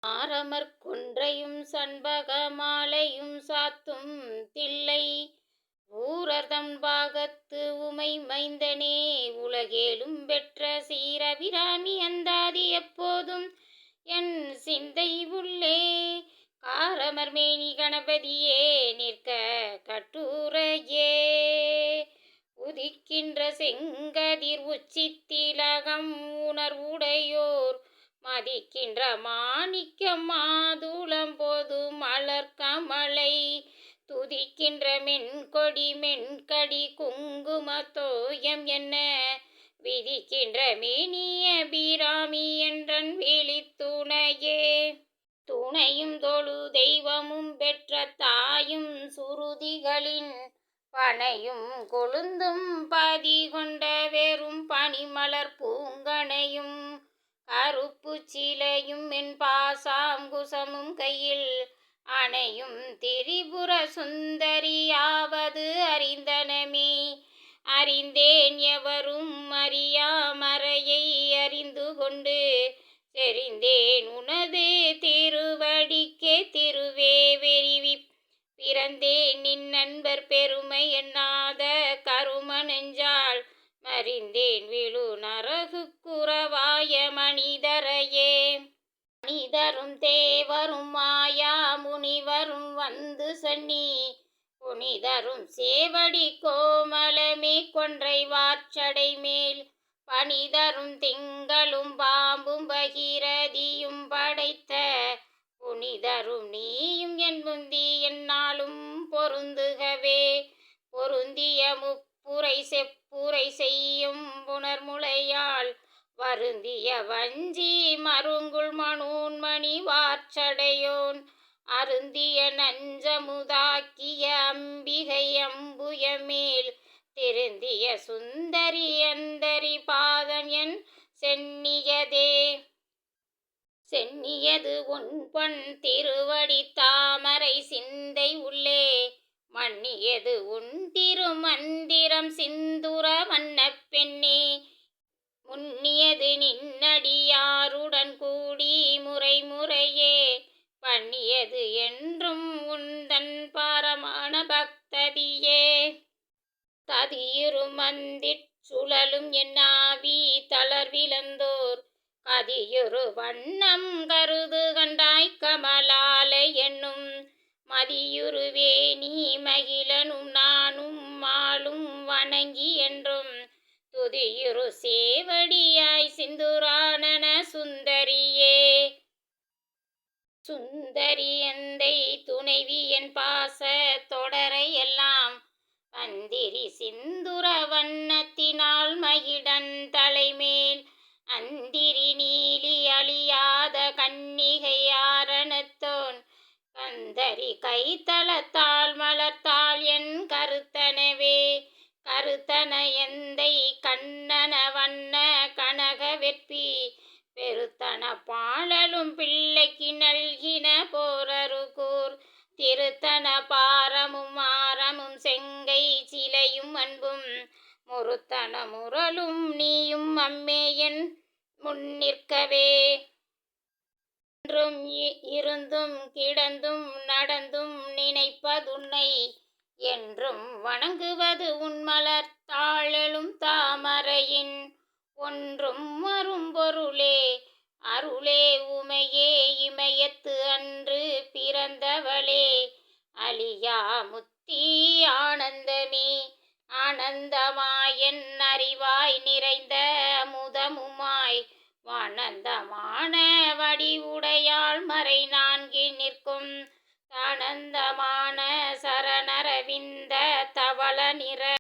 ஆரமர் கொன்றையும் சண்பக மாலையும் சாத்தும் தில்லை ஊரர்தம் பாகத்து உமை மைந்தனே உலகேலும் பெற்ற சீரபிராமி அந்தாதி எப்போதும் என் சிந்தை உள்ளே காரமர் மேனி கணபதியே நிற்க கட்டுரையே உதிக்கின்ற செங்கதிர் உச்சித்திலகம் உணர்வுடையோர் மதிக்கின்ற மாணிக்கம் மாதுளம் பொது மலர் கமலை துதிக்கின்ற மென்கொடி மென்கடி குங்கும தோயம் என்ன விதிக்கின்ற மேனிய பிராமி என்றன் விழித்துணையே துணையும் தொழு தெய்வமும் பெற்ற தாயும் சுருதிகளின் பனையும் கொழுந்தும் பதி கொண்ட வெறும் பனிமலர் பூங்கனையும் கருப்பு சிலையும் என் பாசாங்குசமும் கையில் அணையும் திரிபுர சுந்தரியாவது அறிந்தனமே அறிந்தேன் எவரும் அறியா மறையை அறிந்து கொண்டு தெரிந்தேன் உனது திருவடிக்கே திருவே வெறிவி பிறந்தேன் நின் நண்பர் பெருமை எண்ணாத கரும நெஞ்சால் மறிந்தேன் விழு நரகு குறவாய மனிதரையே மனிதரும் தேவரும் மாயா முனிவரும் வந்து சன்னி புனிதரும் சேவடி கோமலமே கொன்றை வார்ச்சடை மேல் பனிதரும் திங்களும் பாம்பும் பகிரதியும் படைத்த புனிதரும் நீயும் என் முந்தி என்னாலும் பொருந்துகவே பொருந்திய முப்புரை செப்புரை செய்யும் புனர்முளையால் வருந்திய வஞ்சி மருங்குள் மனூன்மணி வார்ச்சடையோன் அருந்திய நஞ்சமுதாக்கிய அம்பிகை அம்புய மேல் திருந்திய சுந்தரி அந்தரி பாதம் என் சென்னியதே சென்னியது உன்பொன் திருவடி தாமரை சிந்தை உள்ளே மன்னியது உன் திருமந்திரம் சிந்துர வண்ணப் பெண்ணே முன்னியது நின்னடியாருடன் கூடி முறை முறையே பண்ணியது என்றும் உந்தன் பாரமான பக்ததியே ததியுறு மந்திற் சுழலும் என் ஆவி தளர்விழந்தோர் கதியுறு வண்ணம் கருது கண்டாய் கமலாலை என்னும் மதியுருவே நீ மகிழனும் நானும் மாலும் வணங்கி என்றும் துதியுறு சேவடியாய் சிந்துரானன சுந்தரியே சுந்தரி எந்தை துணைவி என் பாச தொடரை எல்லாம் மந்திரி சிந்துர வண்ணத்தினால் மகிடன் தலைமேல் அந்திரி நீலி அழியாத கன்னிகை ஆரணத்தோன் கந்தரி கைத்தளத்தால் மலர்த்தாள் என் கருத்தனவே கருத்தன எந்தை கண்ணன வண்ண கனக வெற்பி பெருத்தன பாழலும் பிள்ளைக்கு நல்கின போரருகூர் திருத்தன பாரமும் ஆரமும் செங்கை சிலையும் அன்பும் முறுத்தன முரலும் நீயும் அம்மே என் முன்னிற்கவே என்றும் இருந்தும் கிடந்தும் நடந்தும் நினைப்பதுன்னை என்றும் வணங்குவது உன்மலர் தாழலும் தாமரையின் ஒன்றும் அரும்பொருளே அருளே உமையே இமயத்து அன்று பிறந்தவளே அழியா முத்தி ஆனந்தமே ஆனந்தமாயன் அறிவாய் நிறைந்த அமுதமுமாய் வானந்தமான வடிவுடையாள் மறை நான்கில் நிற்கும் ஆனந்தமான சரணரவிந்த தவள நிற